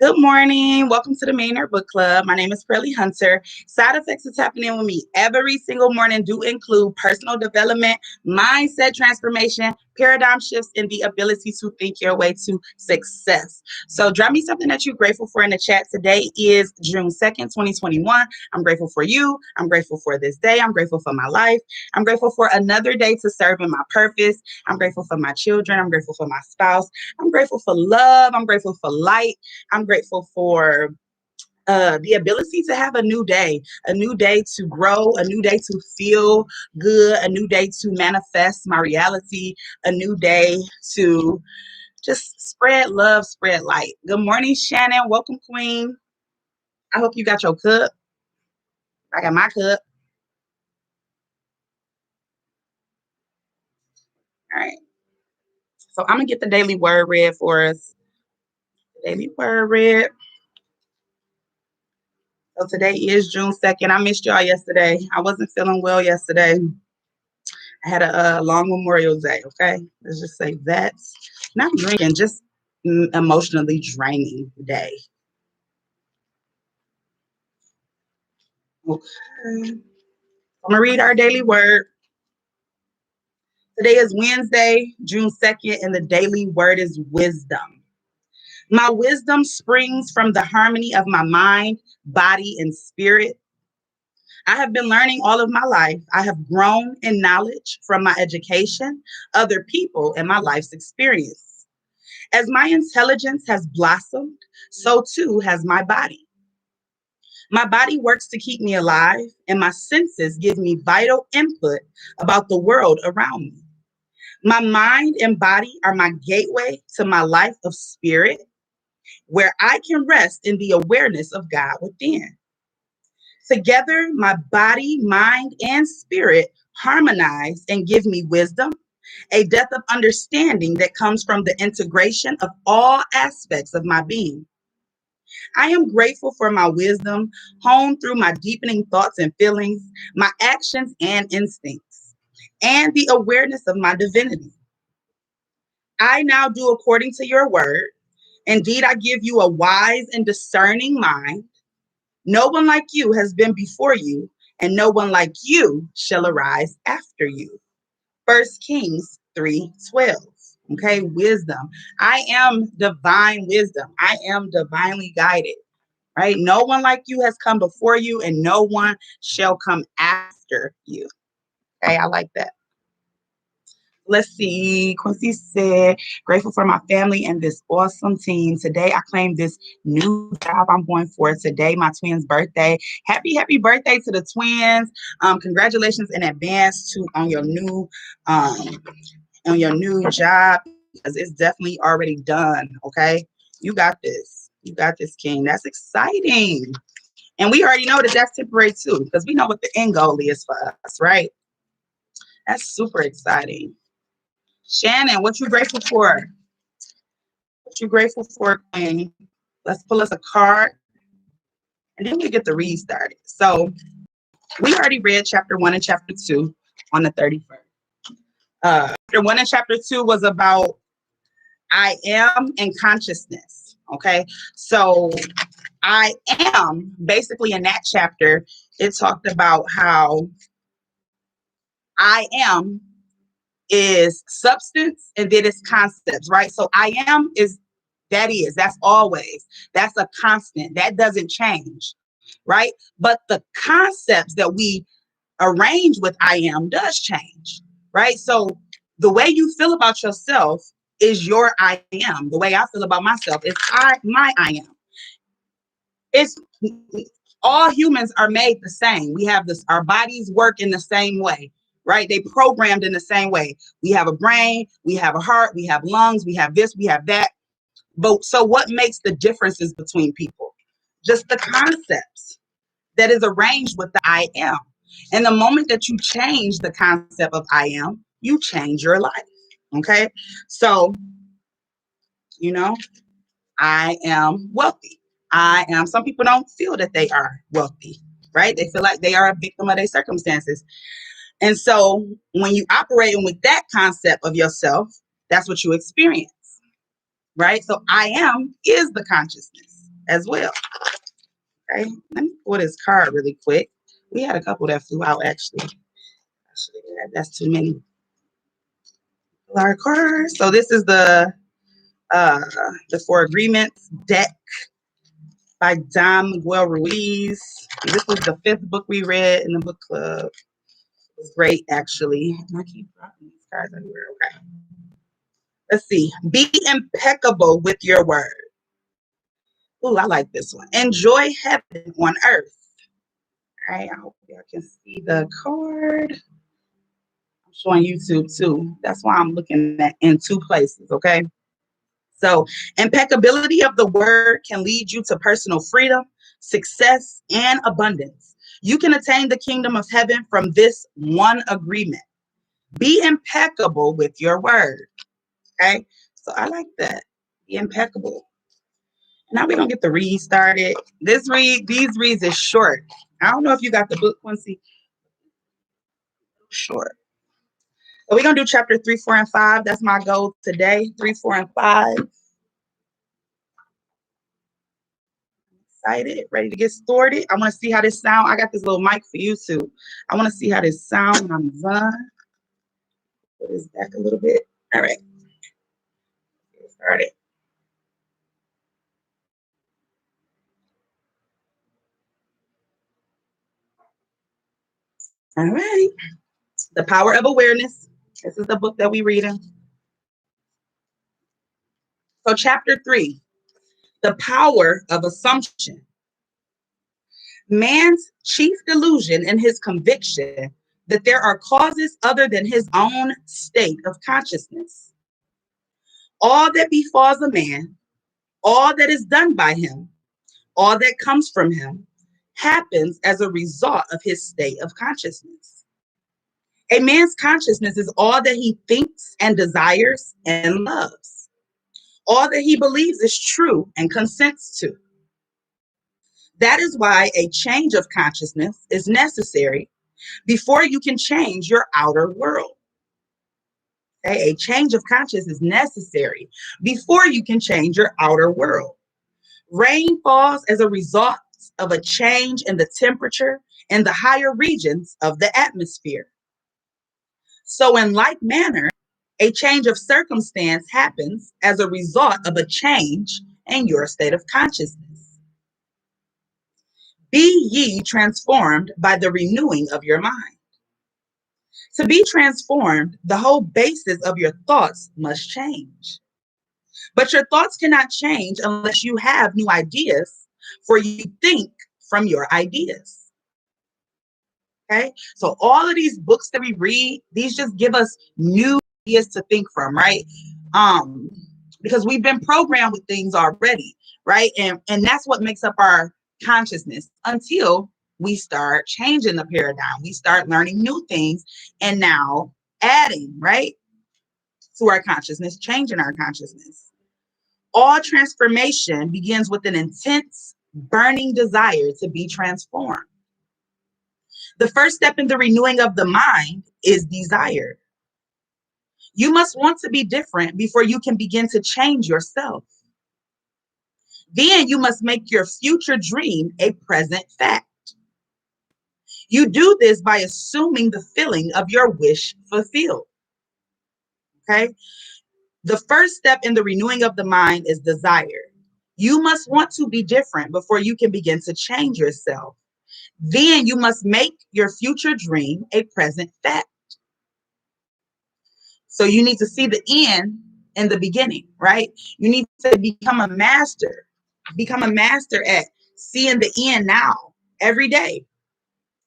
Good morning. Welcome to the Millionaire Book Club. My name is Pearlie Hunter. Side effects of tapping in with me every single morning do include personal development, mindset transformation, paradigm shifts, and the ability to think your way to success. So drop me something that you're grateful for in the chat. Today is June 2nd, 2021. I'm grateful for you. I'm grateful for this day. I'm grateful for my life. I'm grateful for another day to serve in my purpose. I'm grateful for my children. I'm grateful for my spouse. I'm grateful for love. I'm grateful for light. I'm grateful for the ability to have a new day to grow, a new day to feel good, a new day to manifest my reality, a new day to just spread love, spread light. Good morning, Shannon. Welcome, Queen. I hope you got your cup. I got my cup. All right. So I'm going to get the daily word read for us. Daily word read. So today is June 2nd. I missed y'all yesterday. I wasn't feeling well yesterday. I had a long Memorial Day, okay? Let's just say that's not drinking, just emotionally draining day. Okay. I'm going to read our daily word. Today is Wednesday, June 2nd, and the daily word is wisdom. My wisdom springs from the harmony of my mind, body, and spirit. I have been learning all of my life. I have grown in knowledge from my education, other people, and my life's experience. As my intelligence has blossomed, so too has my body. My body works to keep me alive, and my senses give me vital input about the world around me. My mind and body are my gateway to my life of spirit, where I can rest in the awareness of God within. Together, my body, mind, and spirit harmonize and give me wisdom, a depth of understanding that comes from the integration of all aspects of my being. I am grateful for my wisdom, honed through my deepening thoughts and feelings, my actions and instincts, and the awareness of my divinity. I now do according to your word. Indeed, I give you a wise and discerning mind. No one like you has been before you, and no one like you shall arise after you. First Kings 3:12. Okay, wisdom. I am divine wisdom. I am divinely guided, right? No one like you has come before you, and no one shall come after you. Okay, I like that. Let's see. Quincy said, grateful for my family and this awesome team. Today, I claim this new job I'm going for today, my twins' birthday. Happy birthday to the twins. Congratulations in advance um, on your new job, because it's definitely already done. Okay. You got this. You got this, King. That's exciting. And we already know that that's temporary too, because we know what the end goal is for us, right? That's super exciting. Shannon, what you grateful for? What you grateful for, Queen? Let's pull us a card, and then we get the read started. So we already read chapter 1 and chapter 2 on the 31st. Chapter 1 and chapter 2 was about I am and consciousness. Okay, so I am, basically in that chapter, it talked about how I am is substance and then it's concepts, right? So I am that's always, that's a constant, that doesn't change, right? But the concepts that we arrange with I am does change, right? So the way you feel about yourself is your I am. The way I feel about myself is my I am. It's all humans are made the same. We have this, our bodies work in the same way, right? They programmed in the same way. We have a brain, we have a heart, we have lungs, we have this, we have that. But so what makes the differences between people? Just the concepts that is arranged with the I am. And the moment that you change the concept of I am, you change your life. Okay. So, you know, I am wealthy. Some people don't feel that they are wealthy, right? They feel like they are a victim of their circumstances. And so when you operating with that concept of yourself, that's what you experience, right? So I am is the consciousness. as well. Okay, let me pull this card really quick. We had a couple that flew out actually. That's too many. Our cards. So this is the Four Agreements deck by Don Miguel Ruiz. This was the 5th book we read in the book club. It was great, actually. And I keep dropping these cards everywhere. Okay. Let's see. Be impeccable with your word. Ooh, I like this one. Enjoy heaven on earth. All right. I hope y'all can see the card. I'm showing YouTube too. That's why I'm looking at in 2 places. Okay. So, impeccability of the word can lead you to personal freedom, success, and abundance. You can attain the kingdom of heaven from this one agreement. Be impeccable with your word. Okay. So I like that. Be impeccable. Now we're gonna get the read started. These reads is short. I don't know if you got the book, Quincy. Short. So we're gonna do chapter 3, 4, and 5. That's my goal today. 3, 4, and 5. Excited, ready to get started. I want to see how this sound. I got this little mic for you too. I want to see how this sound when I'm done. Put this back a little bit. All right. Get started. All right. The Power of Awareness. This is the book that we're reading. So chapter 3, the power of assumption. Man's chief delusion in his conviction that there are causes other than his own state of consciousness. All that befalls a man, all that is done by him, all that comes from him, happens as a result of his state of consciousness. A man's consciousness is all that he thinks and desires and loves, all that he believes is true and consents to. That is why a change of consciousness is necessary before you can change your outer world. Okay? A change of consciousness is necessary before you can change your outer world. Rain falls as a result of a change in the temperature in the higher regions of the atmosphere. So in like manner, a change of circumstance happens as a result of a change in your state of consciousness. Be ye transformed by the renewing of your mind. To be transformed, the whole basis of your thoughts must change. But your thoughts cannot change unless you have new ideas, for you think from your ideas. Okay, so all of these books that we read, these just give us new ideas to think from, right? Because we've been programmed with things already, right? And that's what makes up our consciousness until we start changing the paradigm. We start learning new things and now adding, right, to our consciousness, changing our consciousness. All transformation begins with an intense, burning desire to be transformed. The first step in the renewing of the mind is desire. You must want to be different before you can begin to change yourself. Then you must make your future dream a present fact. You do this by assuming the feeling of your wish fulfilled. Okay? The first step in the renewing of the mind is desire. You must want to be different before you can begin to change yourself. Then you must make your future dream a present fact. So you need to see the end in the beginning, right? You need to become a master at seeing the end now, every day.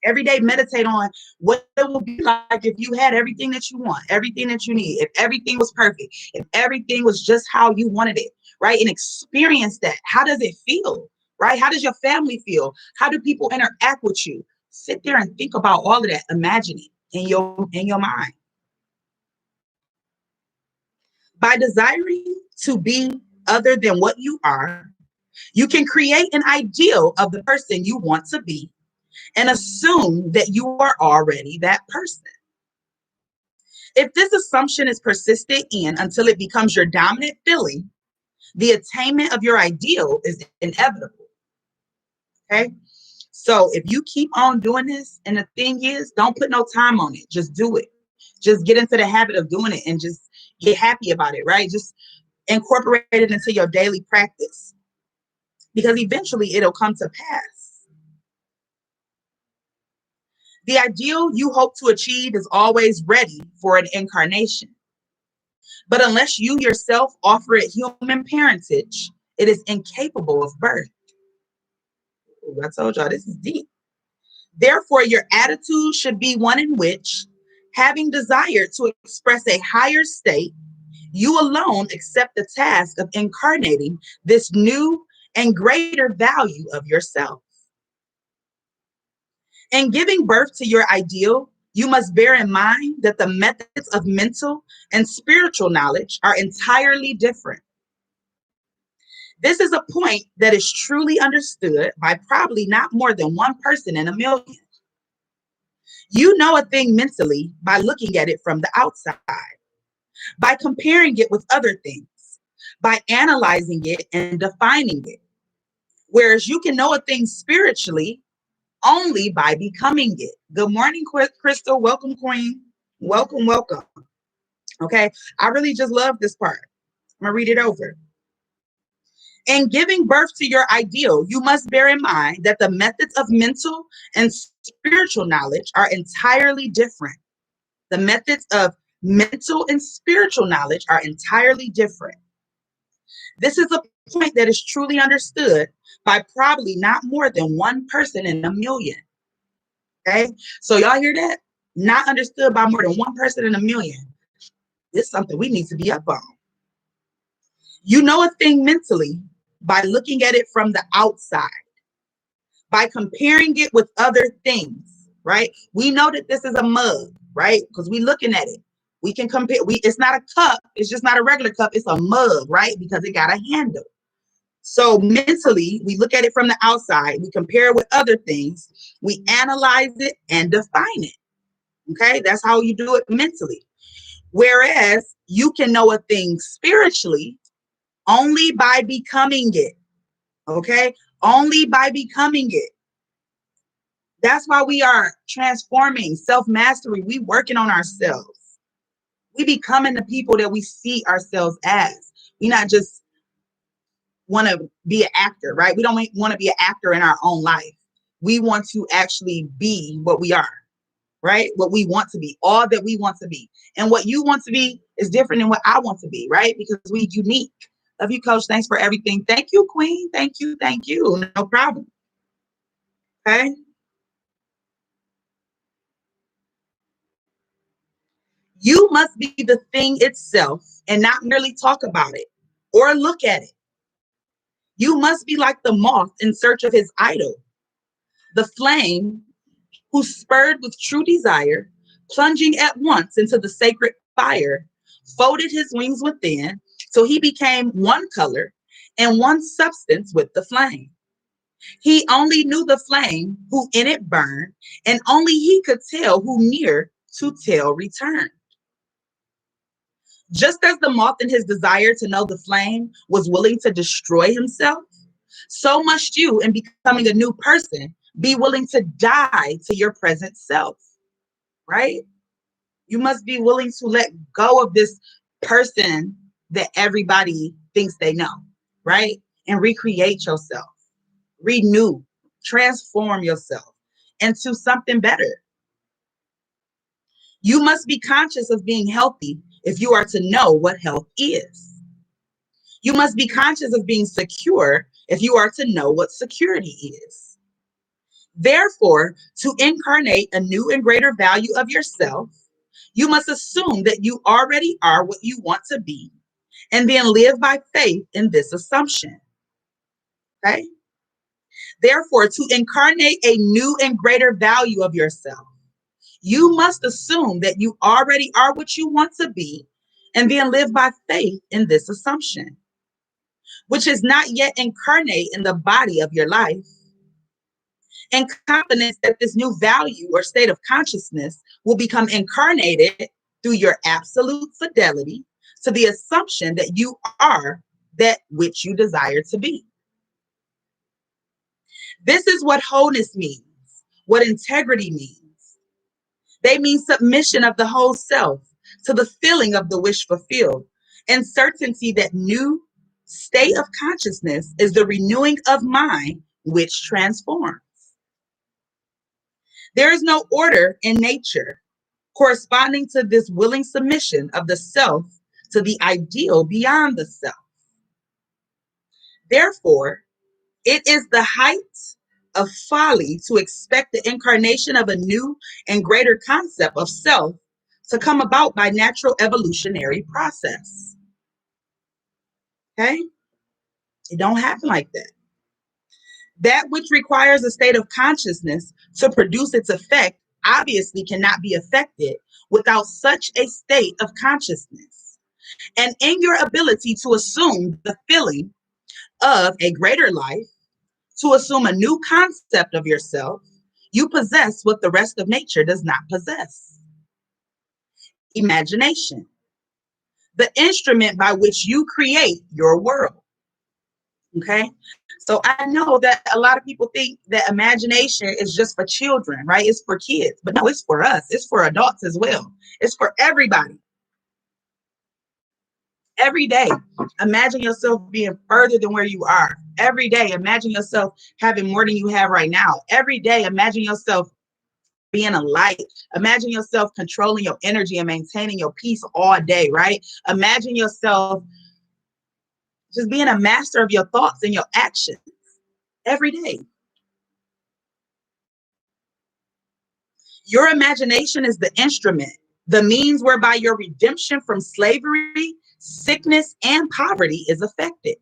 Every day, meditate on what it will be like if you had everything that you want, everything that you need, if everything was perfect, if everything was just how you wanted it, right? And experience that. How does it feel, right? How does your family feel? How do people interact with you? Sit there and think about all of that. Imagine it in your mind. By desiring to be other than what you are, you can create an ideal of the person you want to be and assume that you are already that person. If this assumption is persisted in until it becomes your dominant feeling, The attainment of your ideal is inevitable. Okay. So if you keep on doing this, and the thing is, don't put no time on it. Just do it. Just get into the habit of doing it and just get happy about it, right? Just incorporate it into your daily practice because eventually it'll come to pass. The ideal you hope to achieve is always ready for an incarnation. But unless you yourself offer it human parentage, it is incapable of birth. Ooh, I told y'all this is deep. Therefore, your attitude should be one in which, having desired to express a higher state, you alone accept the task of incarnating this new and greater value of yourself. In giving birth to your ideal, you must bear in mind that the methods of mental and spiritual knowledge are entirely different. This is a point that is truly understood by probably not more than one person in a million. You know a thing mentally by looking at it from the outside, by comparing it with other things, by analyzing it and defining it. Whereas you can know a thing spiritually only by becoming it. Good morning, Crystal. Welcome, Queen. Welcome, welcome. Okay, I really just love this part. I'm gonna read it over. In giving birth to your ideal, you must bear in mind that the methods of mental and spiritual knowledge are entirely different. The methods of mental and spiritual knowledge are entirely different. This is a point that is truly understood by probably not more than one person in a million. Okay, so y'all hear that? Not understood by more than one person in a million. This is something we need to be up on. You know a thing mentally by looking at it from the outside, by comparing it with other things, right? We know that this is a mug, right? Because we looking at it. We can compare, it's not a cup, it's just not a regular cup, it's a mug, right? Because it got a handle. So mentally, we look at it from the outside, we compare it with other things, we analyze it and define it. Okay, that's how you do it mentally. Whereas you can know a thing spiritually only by becoming it. Okay, only by becoming it. That's why we are transforming, self-mastery. We working on ourselves. We becoming the people that we see ourselves as. We not just want to be an actor, right? We don't want to be an actor in our own life. We want to actually be what we are, right? What we want to be, all that we want to be. And what you want to be is different than what I want to be, right? Because we unique. Love you, Coach. Thanks for everything. Thank you, Queen. Thank you. Thank you. No problem. Okay. You must be the thing itself and not merely talk about it or look at it. You must be like the moth in search of his idol, the flame who, spurred with true desire, plunging at once into the sacred fire, folded his wings within, so he became one color and one substance with the flame. He only knew the flame who in it burned, and only he could tell who near to tell returned. Just as the moth in his desire to know the flame was willing to destroy himself, so must you, in becoming a new person, be willing to die to your present self, right? You must be willing to let go of this person that everybody thinks they know, right? And recreate yourself, renew, transform yourself into something better. You must be conscious of being healthy if you are to know what health is. You must be conscious of being secure if you are to know what security is. Therefore, to incarnate a new and greater value of yourself, you must assume that you already are what you want to be, and then live by faith in this assumption. Okay? Therefore, to incarnate a new and greater value of yourself, you must assume that you already are what you want to be, and then live by faith in this assumption, which is not yet incarnate in the body of your life, and confidence that this new value or state of consciousness will become incarnated through your absolute fidelity to the assumption that you are that which you desire to be. This is what wholeness means, what integrity means. They mean submission of the whole self to the feeling of the wish fulfilled, and certainty that new state of consciousness is the renewing of mind which transforms. There is no order in nature corresponding to this willing submission of the self to the ideal beyond the self. Therefore, it is the height of folly to expect the incarnation of a new and greater concept of self to come about by natural evolutionary process. Okay? It don't happen like that. That which requires a state of consciousness to produce its effect obviously cannot be affected without such a state of consciousness. And in your ability to assume the feeling of a greater life, to assume a new concept of yourself, you possess what the rest of nature does not possess. Imagination, the instrument by which you create your world. Okay? So I know that a lot of people think that imagination is just for children, right? It's for kids, but no, it's for us. It's for adults as well. It's for everybody. Every day, imagine yourself being further than where you are. Every day, imagine yourself having more than you have right now. Every day, imagine yourself being a light. Imagine yourself controlling your energy and maintaining your peace all day, right? Imagine yourself just being a master of your thoughts and your actions every day. Your imagination is the instrument, the means whereby your redemption from slavery, sickness, and poverty is effected.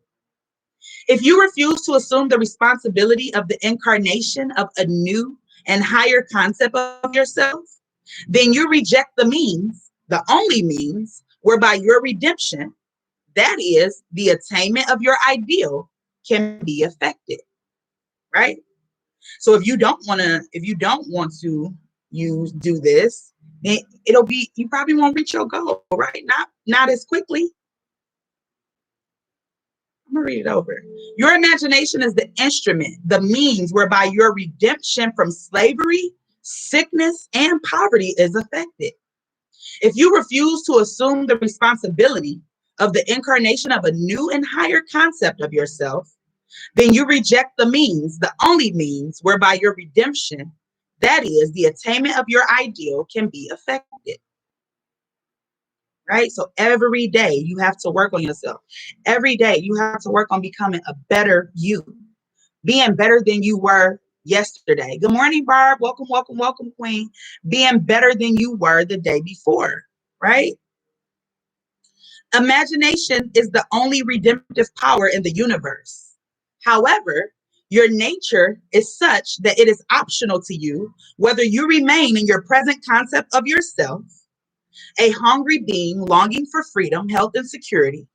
If you refuse to assume the responsibility of the incarnation of a new and higher concept of yourself, then you reject the means, the only means, whereby your redemption, that is, the attainment of your ideal, can be effected. Right? So if you don't want to do this, then you probably won't reach your goal, right? Not as quickly. I'm gonna read it over. Your imagination is the instrument, the means whereby your redemption from slavery, sickness, and poverty is effected. If you refuse to assume the responsibility of the incarnation of a new and higher concept of yourself, then you reject the means, the only means whereby your redemption, that is, the attainment of your ideal, can be effected. Right? So every day you have to work on yourself. Every day you have to work on becoming a better you, being better than you were yesterday. Good morning, Barb. Welcome, welcome, welcome, Queen. Being better than you were the day before, right? Imagination is the only redemptive power in the universe. However, your nature is such that it is optional to you whether you remain in your present concept of yourself, a hungry being longing for freedom, health, and security,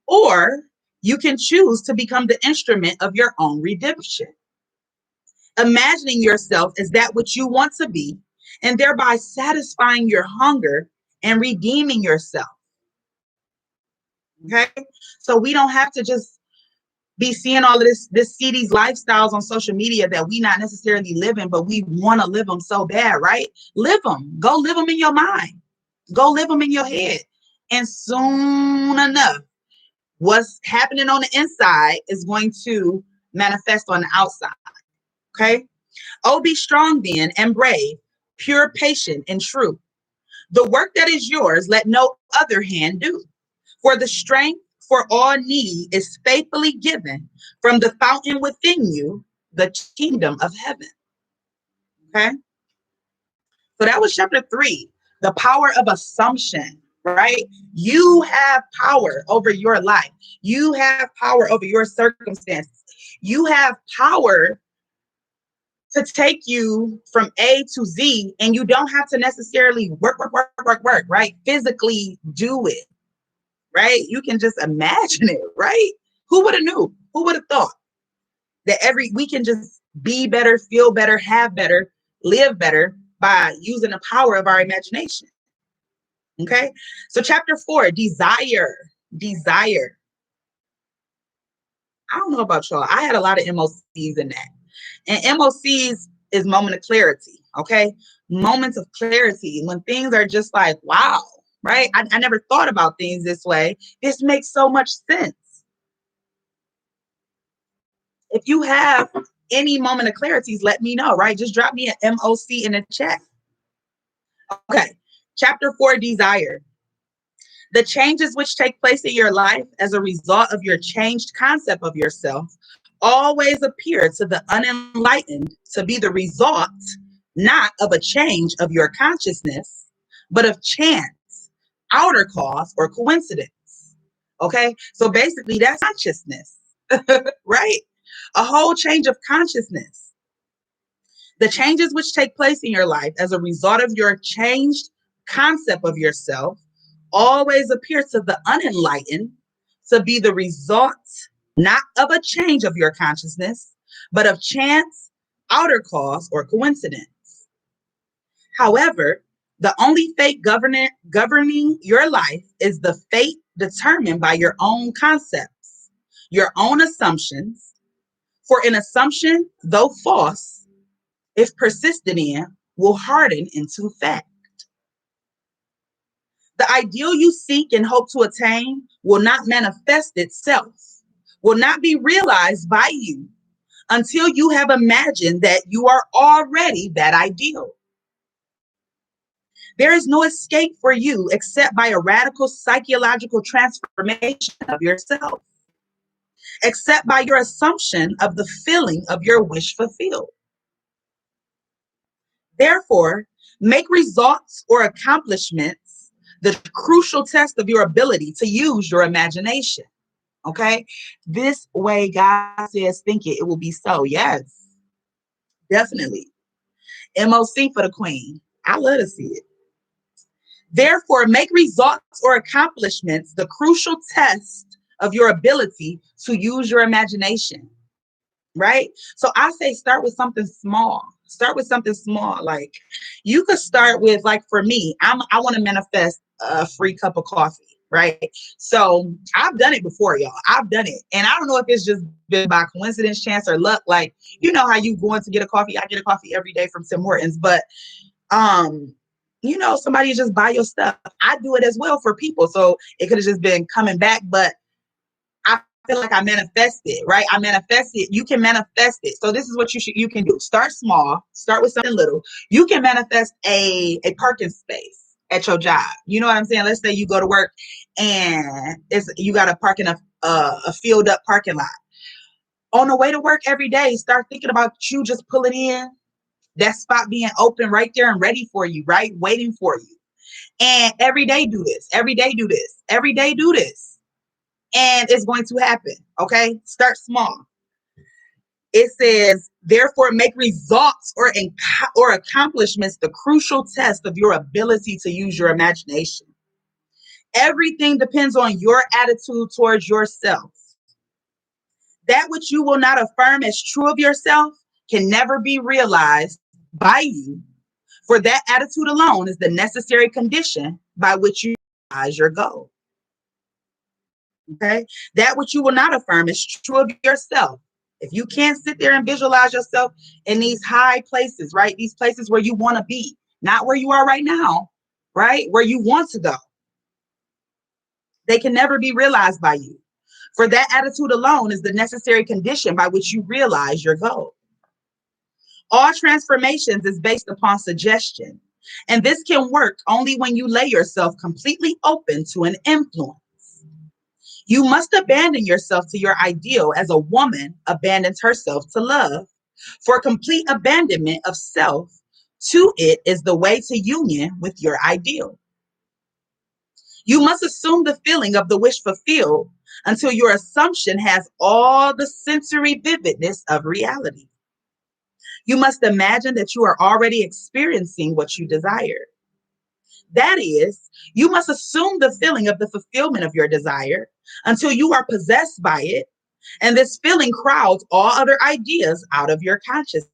or you can choose to become the instrument of your own redemption, imagining yourself as that which you want to be, and thereby satisfying your hunger and redeeming yourself. Okay? So we don't have to just be seeing all of see these lifestyles on social media that we not necessarily live in, but we want to live them so bad, right? Live them. Go live them in your mind. Go live them in your head. And soon enough, what's happening on the inside is going to manifest on the outside. Okay? Oh, be strong then and brave, pure, patient, and true. The work that is yours, let no other hand do. For the strength for all need is faithfully given from the fountain within you, the kingdom of heaven. Okay? So that was chapter 3, the power of assumption, right? You have power over your life. You have power over your circumstances. You have power to take you from A to Z, and you don't have to necessarily work, right? Physically do it, right? You can just imagine it, right? Who would have knew? Who would have thought that we can just be better, feel better, have better, live better by using the power of our imagination? Okay, so chapter 4, desire. I don't know about y'all. I had a lot of MOCs in that. And MOCs is moment of clarity, okay? Moments of clarity when things are just like, wow, right? I never thought about things this way. This makes so much sense. If you have any moment of clarities, let me know, right? Just drop me an MOC in the chat. Okay, chapter 4, desire. The changes which take place in your life as a result of your changed concept of yourself always appear to the unenlightened to be the result not of a change of your consciousness, but of chance, outer cause, or coincidence. Okay, so basically that's consciousness, right? A whole change of consciousness. The changes which take place in your life as a result of your changed concept of yourself always appear to the unenlightened to be the result not of a change of your consciousness, but of chance, outer cause, or coincidence. However, the only fate governing your life is the fate determined by your own concepts, your own assumptions. For an assumption, though false, if persisted in, will harden into fact. The ideal you seek and hope to attain will not manifest itself, will not be realized by you until you have imagined that you are already that ideal. There is no escape for you except by a radical psychological transformation of yourself, except by your assumption of the feeling of your wish fulfilled. Therefore, make results or accomplishments the crucial test of your ability to use your imagination. Okay? This way God says, think it, it will be so. Yes, definitely. MOC for the queen. I love to see it. Therefore, make results or accomplishments the crucial test of your ability to use your imagination. Right? So I say start with something small. Start with something small. Like you could start with, like for me, I want to manifest a free cup of coffee. Right. So I've done it before, y'all. I've done it. And I don't know if it's just been by coincidence, chance, or luck. Like, you know how you going to get a coffee. I get a coffee every day from Tim Hortons, but somebody just buy your stuff. I do it as well for people. So it could have just been coming back, but I feel like I manifested, right? I manifested. You can manifest it. So this is what you can do. Start small. Start with something little. You can manifest a parking space at your job. You know what I'm saying? Let's say you go to work and you got to park in a filled up parking lot. On the way to work every day, start thinking about you just pulling in, that spot being open right there and ready for you, right? Waiting for you. And every day do this. Every day do this. Every day do this. And it's going to happen. Okay. Start small. It says, therefore, make results or accomplishments the crucial test of your ability to use your imagination. Everything depends on your attitude towards yourself. That which you will not affirm as true of yourself can never be realized by you, for that attitude alone is the necessary condition by which you realize your goal. Okay? That which you will not affirm is true of yourself. If you can't sit there and visualize yourself in these high places, right? These places where you want to be, not where you are right now, right? Where you want to go. They can never be realized by you. For that attitude alone is the necessary condition by which you realize your goal. All transformations is based upon suggestion, and this can work only when you lay yourself completely open to an influence. You must abandon yourself to your ideal as a woman abandons herself to love. For complete abandonment of self to it is the way to union with your ideal. You must assume the feeling of the wish fulfilled until your assumption has all the sensory vividness of reality. You must imagine that you are already experiencing what you desire. That is, you must assume the feeling of the fulfillment of your desire until you are possessed by it, and this feeling crowds all other ideas out of your consciousness.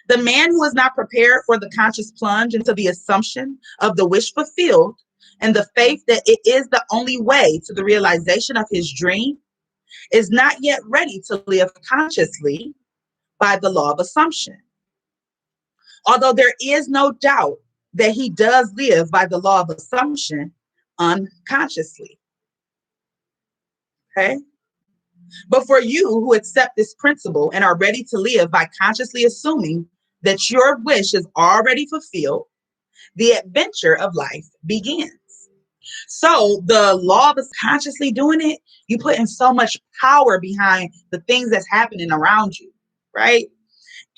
The man who is not prepared for the conscious plunge into the assumption of the wish fulfilled and the faith that it is the only way to the realization of his dream, is not yet ready to live consciously by the law of assumption. Although there is no doubt that he does live by the law of assumption unconsciously. Okay? But for you who accept this principle and are ready to live by consciously assuming that your wish is already fulfilled, the adventure of life begins. So the law of consciously doing it, you put in so much power behind the things that's happening around you, right?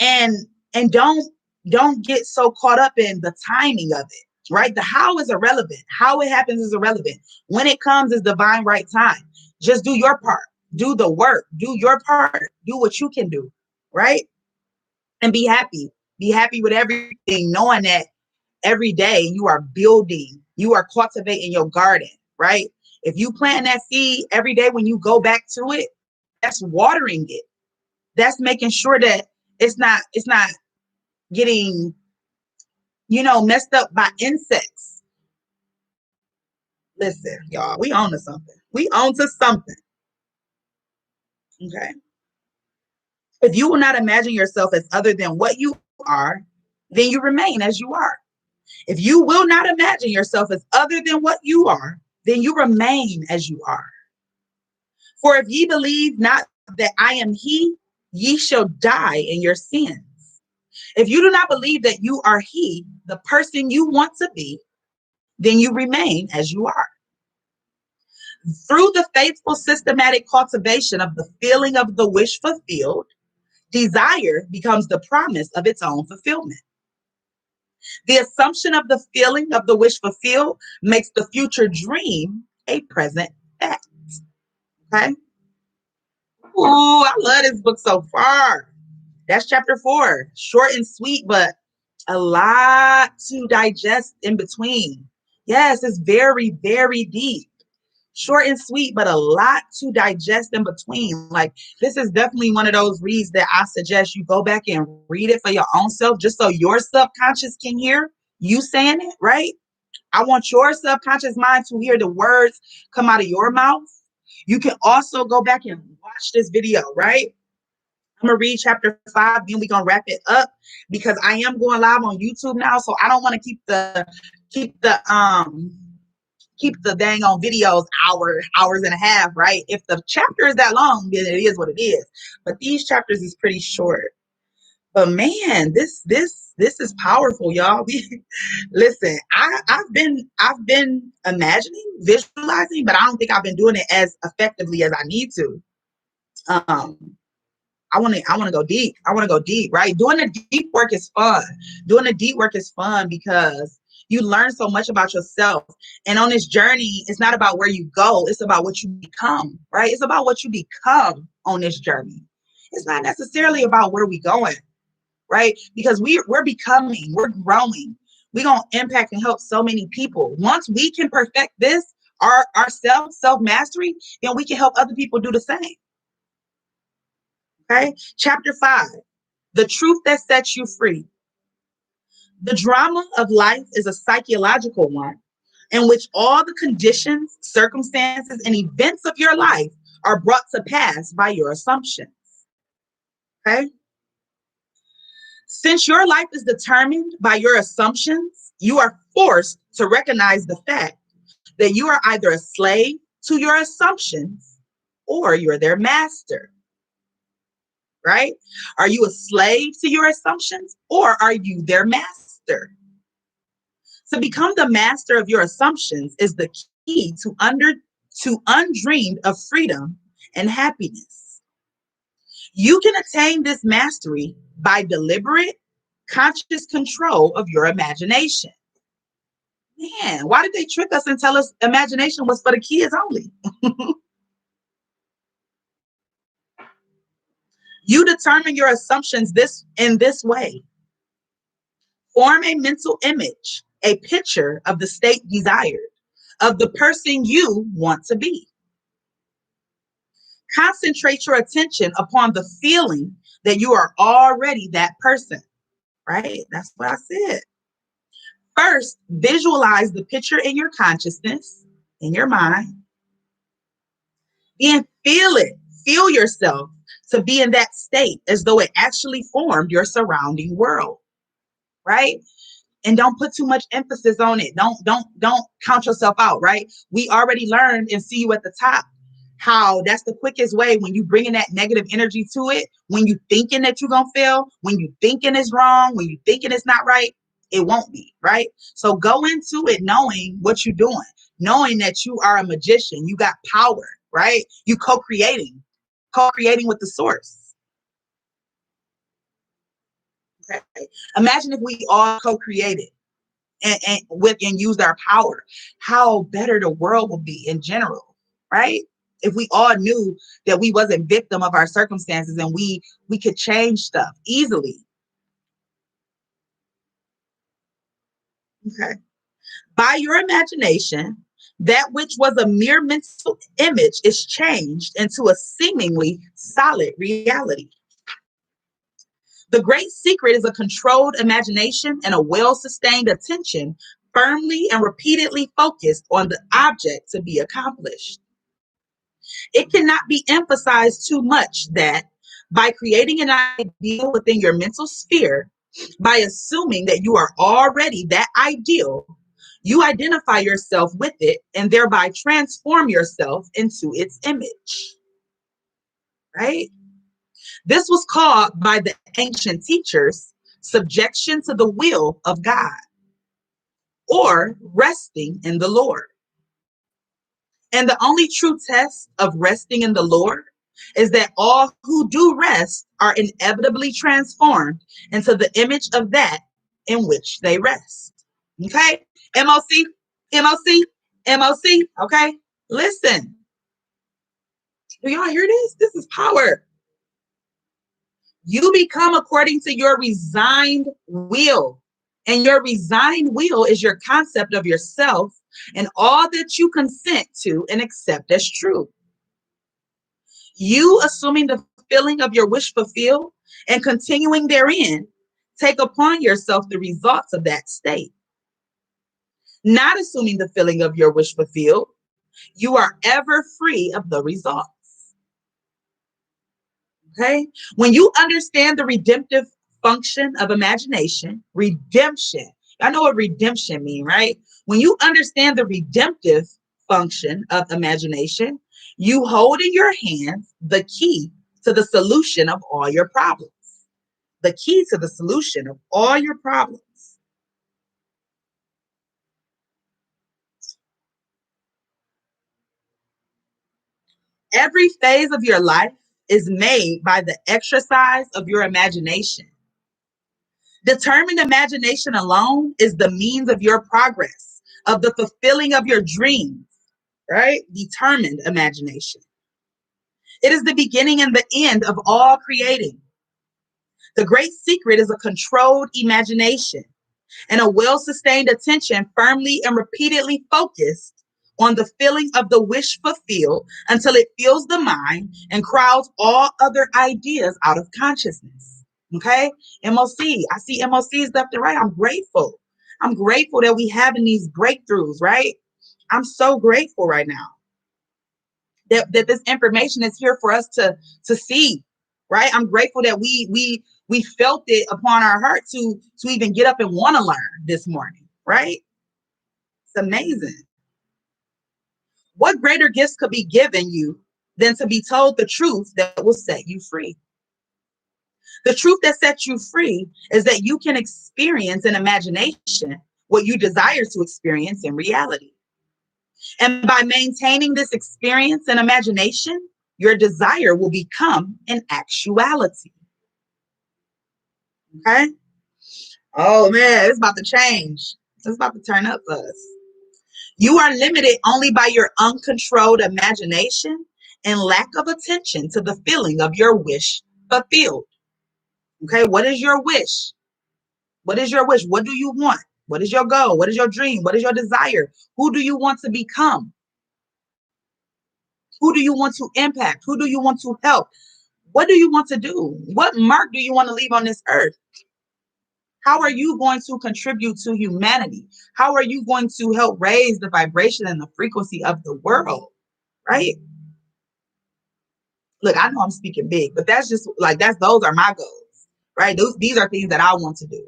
And don't get so caught up in the timing of it, right? The how is irrelevant. How it happens is irrelevant. When it comes is divine right time. Just do your part. Do the work. Do your part. Do what you can do, right? And be happy. Be happy with everything, knowing that every day you are building, you are cultivating your garden, right? If you plant that seed every day, when you go back to it, that's watering it. That's making sure that it's not getting, messed up by insects. Listen, y'all, we on to something. We on to something. Okay. If you will not imagine yourself as other than what you are, then you remain as you are. If you will not imagine yourself as other than what you are, then you remain as you are. For if ye believe not that I am he, ye shall die in your sins. If you do not believe that you are he, the person you want to be, then you remain as you are. Through the faithful systematic cultivation of the feeling of the wish fulfilled, desire becomes the promise of its own fulfillment. The assumption of the feeling of the wish fulfilled makes the future dream a present fact. Okay? Ooh, I love this book so far. That's chapter 4. Short and sweet, but a lot to digest in between. Yes, it's very, very deep. Short and sweet, but a lot to digest in between. Like, this is definitely one of those reads that I suggest you go back and read it for your own self, just so your subconscious can hear you saying it, right? I want your subconscious mind to hear the words come out of your mouth. You can also go back and watch this video, right? I'm gonna read chapter 5, then we're gonna wrap it up because I am going live on YouTube now. So I don't want to keep the dang on videos hours and a half, right? If the chapter is that long, then it is what it is. But these chapters is pretty short. But man, this is powerful, y'all. Listen, I've been imagining, visualizing, but I don't think I've been doing it as effectively as I need to. I want to go deep. I want to go deep, right? Doing the deep work is fun. Doing the deep work is fun because you learn so much about yourself. And on this journey, it's not about where you go. It's about what you become, right? It's about what you become on this journey. It's not necessarily about where we're going, right? Because we're becoming, we're growing. We're going to impact and help so many people. Once we can perfect this, our self-mastery, then we can help other people do the same. Okay, chapter 5, the truth that sets you free. The drama of life is a psychological one in which all the conditions, circumstances, and events of your life are brought to pass by your assumptions. Okay, since your life is determined by your assumptions, you are forced to recognize the fact that you are either a slave to your assumptions or you're their master. Right? Are you a slave to your assumptions or are you their master? To become the master of your assumptions is the key to undreamed of freedom and happiness. You can attain this mastery by deliberate, conscious control of your imagination. Man, why did they trick us and tell us imagination was for the kids only? You determine your assumptions in this way. Form a mental image, a picture of the state desired, of the person you want to be. Concentrate your attention upon the feeling that you are already that person, right? That's what I said. First, visualize the picture in your consciousness, in your mind. Then feel it. Feel yourself to be in that state as though it actually formed your surrounding world, right? And don't put too much emphasis on it. Don't count yourself out, right? We already learned and see you at the top how that's the quickest way when you bring in that negative energy to it, when you thinking that you're gonna fail, when you thinking it's wrong, when you thinking it's not right, it won't be, right? So go into it knowing what you're doing, knowing that you are a magician, you got power, right? You co-creating with the source. Okay. Imagine if we all co-created and used our power, how better the world will be in general, right? If we all knew that we wasn't victim of our circumstances and we could change stuff easily. Okay. By your imagination, that which was a mere mental image is changed into a seemingly solid reality. The great secret is a controlled imagination and a well-sustained attention, firmly and repeatedly focused on the object to be accomplished. It cannot be emphasized too much that by creating an ideal within your mental sphere, by assuming that you are already that ideal, you identify yourself with it and thereby transform yourself into its image, right? This was called by the ancient teachers subjection to the will of God or resting in the Lord. And the only true test of resting in the Lord is that all who do rest are inevitably transformed into the image of that in which they rest. Okay? MOC, MOC, MOC. Okay? Listen. Do y'all hear this? This is power. You become according to your resigned will. And your resigned will is your concept of yourself and all that you consent to and accept as true. You assuming the feeling of your wish fulfilled and continuing therein, take upon yourself the results of that state. Not assuming the feeling of your wish fulfilled, you are ever free of the results. Okay? When you understand the redemptive function of imagination, redemption, I know what redemption means, right? When you understand the redemptive function of imagination, you hold in your hands the key to the solution of all your problems. The key to the solution of all your problems. Every phase of your life is made by the exercise of your imagination. Determined imagination alone is the means of your progress, of the fulfilling of your dreams, right? Determined imagination. It is the beginning and the end of all creating. The great secret is a controlled imagination and a well-sustained attention firmly and repeatedly focused on the feeling of the wish fulfilled until it fills the mind and crowds all other ideas out of consciousness. Okay? MOC. I see MOCs left and right. I'm grateful. I'm grateful that we having these breakthroughs, right? I'm so grateful right now that this information is here for us to see, right? I'm grateful that we felt it upon our heart to even get up and want to learn this morning, right? It's amazing. What greater gifts could be given you than to be told the truth that will set you free? The truth that sets you free is that you can experience in imagination what you desire to experience in reality. And by maintaining this experience in imagination, your desire will become an actuality. Okay? Oh man, it's about to change. It's about to turn up for us. You are limited only by your uncontrolled imagination and lack of attention to the feeling of your wish fulfilled. Okay, what is your wish? What is your wish? What do you want? What is your goal? What is your dream? What is your desire? Who do you want to become? Who do you want to impact? Who do you want to help? What do you want to do? What mark do you want to leave on this earth? How are you going to contribute to humanity? How are you going to help raise the vibration and the frequency of the world? Right? Look, I know I'm speaking big, but that's just like those are my goals, right? These are things that I want to do.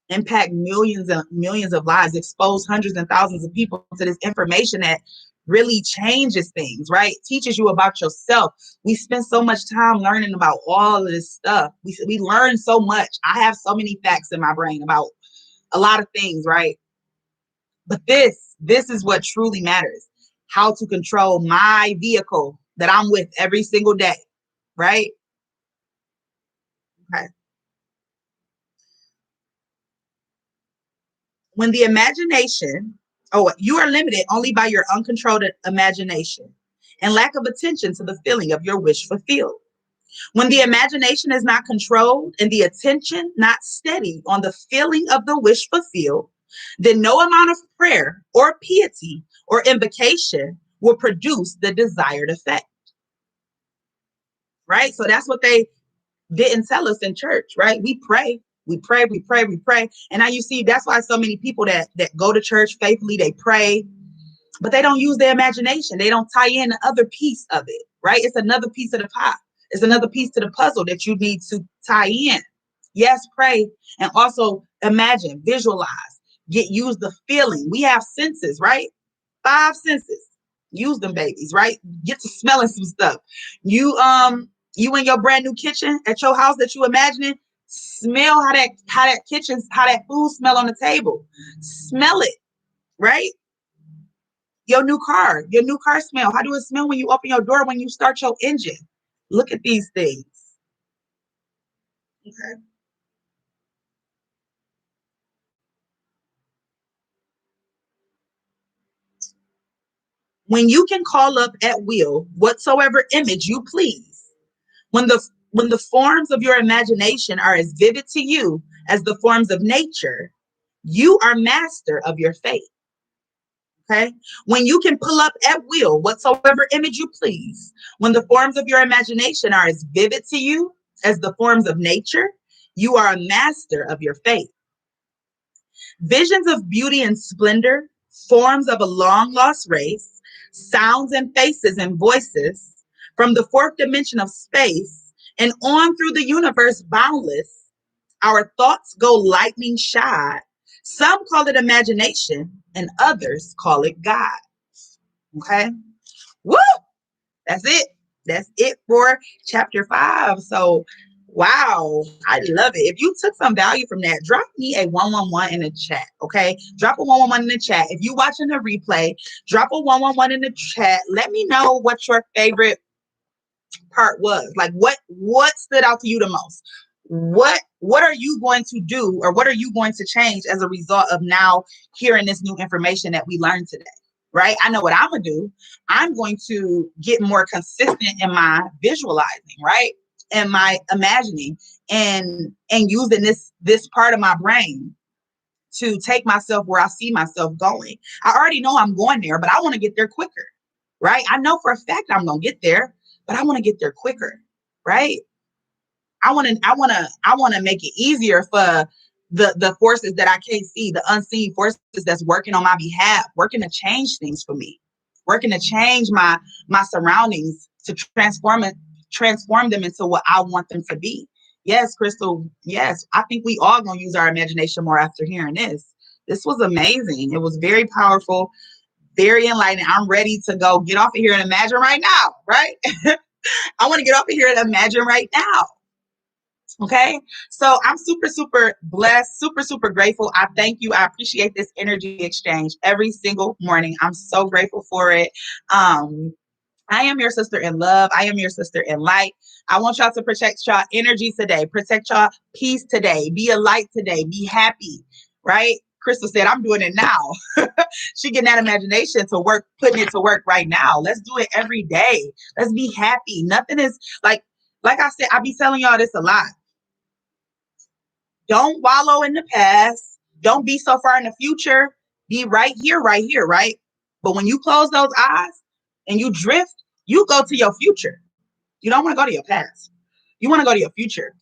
Impact millions and millions of lives, expose hundreds and thousands of people to this information that really changes things, right? Teaches you about yourself. We spend so much time learning about all of this stuff. We learn so much. I have so many facts in my brain about a lot of things, right? But this is what truly matters. How to control my vehicle that I'm with every single day, right? Okay. When the imagination, oh, you are limited only by your uncontrolled imagination and lack of attention to the feeling of your wish fulfilled. When the imagination is not controlled and the attention not steady on the feeling of the wish fulfilled, then no amount of prayer or piety or invocation will produce the desired effect. Right? So that's what they didn't tell us in church, right? We pray, we pray, we pray, we pray. And now you see, that's why so many people that go to church faithfully, they pray, but they don't use their imagination. They don't tie in the other piece of it, right? It's another piece of the pie. It's another piece to the puzzle that you need to tie in. Yes, pray, and also imagine, visualize, use the feeling. We have senses, right? 5 senses. Use them babies, right? Get to smelling some stuff. You in your brand new kitchen at your house that you imagining, smell how that food smell on the table. Smell it, right? Your new car smell. How do it smell when you open your door, when you start your engine? Look at these things. Okay. When you can call up at will whatsoever image you please, when the forms of your imagination are as vivid to you as the forms of nature, you are master of your fate. Okay. When you can pull up at will whatsoever image you please, when the forms of your imagination are as vivid to you as the forms of nature, you are a master of your fate. Visions of beauty and splendor, forms of a long lost race, sounds and faces and voices from the fourth dimension of space and on through the universe boundless. Our thoughts go lightning shod. Some call it imagination and others call it God. Okay. Woo! That's it. That's it for chapter 5. So, wow, I love it. If you took some value from that, drop me a 111 in the chat. Okay. Drop a 111 in the chat. If you watching the replay, drop a 111 in the chat. Let me know what your favorite part was. Like what stood out to you the most? What are you going to do, or what are you going to change as a result of now hearing this new information that we learned today? Right? I know what I'm gonna do. I'm going to get more consistent in my visualizing, right? And my imagining and using this part of my brain to take myself where I see myself going. I already know I'm going there, but I want to get there quicker, right? I know for a fact I'm gonna get there, but I want to get there quicker, right? I want to make it easier for the forces that I can't see, the unseen forces that's working on my behalf, working to change things for me, working to change my surroundings to transform them into what I want them to be. Yes, Crystal. Yes, I think we all gonna use our imagination more after hearing this. This was amazing. It was very powerful, very enlightening. I'm ready to go get off of here and imagine right now, right? I want to get off of here and imagine right now. Okay. So I'm super, super blessed, super, super grateful. I thank you. I appreciate this energy exchange every single morning. I'm so grateful for it. I am your sister in love. I am your sister in light. I want y'all to protect y'all energy today, protect y'all peace today, be a light today, be happy, right? Crystal said, I'm doing it now. She getting that imagination to work, putting it to work right now. Let's do it every day. Let's be happy. Nothing is like I said, I be telling y'all this a lot. Don't wallow in the past. Don't be so far in the future. Be right here, right? But when you close those eyes and you drift, you go to your future. You don't want to go to your past. You want to go to your future.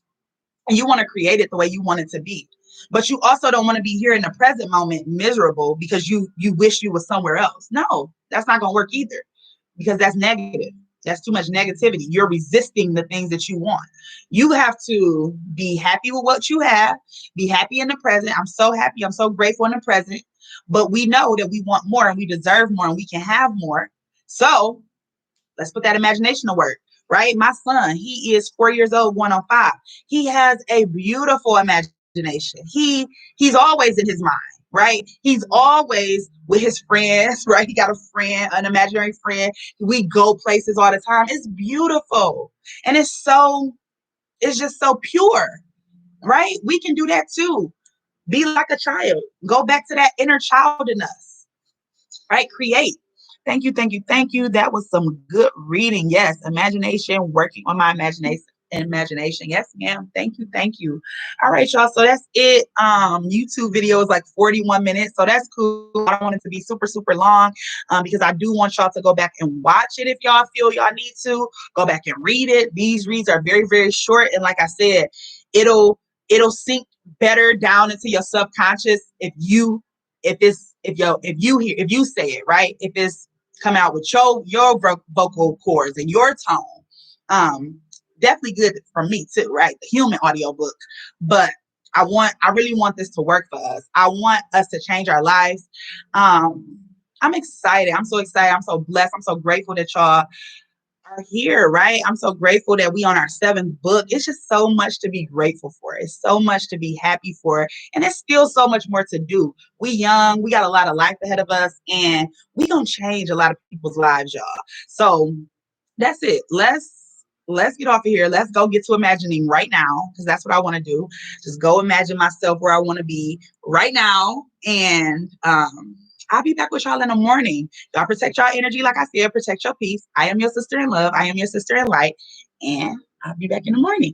And you want to create it the way you want it to be. But you also don't want to be here in the present moment miserable because you wish you was somewhere else. No, that's not going to work either, because that's negative. That's too much negativity. You're resisting the things that you want. You have to be happy with what you have, be happy in the present. I'm so happy. I'm so grateful in the present. But we know that we want more and we deserve more and we can have more. So let's put that imagination to work, right? My son, he is 4 years old, going on 5. He has a beautiful imagination. He's always in his mind, right? He's always with his friends, right? He got a friend, an imaginary friend. We go places all the time. It's beautiful. And it's just so pure, right? We can do that too. Be like a child. Go back to that inner child in us, right? Create. Thank you, thank you, thank you. That was some good reading. Yes, imagination, working on my imagination. Yes, ma'am. Thank you, thank you. All right, y'all. So that's it. YouTube video is like 41 minutes, so that's cool. I don't want it to be super, super long, because I do want y'all to go back and watch it if y'all feel y'all need to. Go back and read it. These reads are very, very short, and like I said, it'll sink better down into your subconscious if you say it right, if it's come out with your vocal cords and your tone. Definitely good for me too, right? The human audiobook. But I really want this to work for us. I want us to change our lives. I'm excited. I'm so excited. I'm so blessed. I'm so grateful that y'all are here, right? I'm so grateful that we on our 7th book. It's just so much to be grateful for. It's so much to be happy for. And it's still so much more to do. We young, we got a lot of life ahead of us, and we gonna change a lot of people's lives, y'all. So that's it. Let's get off of here. Let's go get to imagining right now, because that's what I want to do. Just go imagine myself where I want to be right now. And I'll be back with y'all in the morning. Y'all protect y'all energy. Like I said, protect your peace. I am your sister in love. I am your sister in light. And I'll be back in the morning.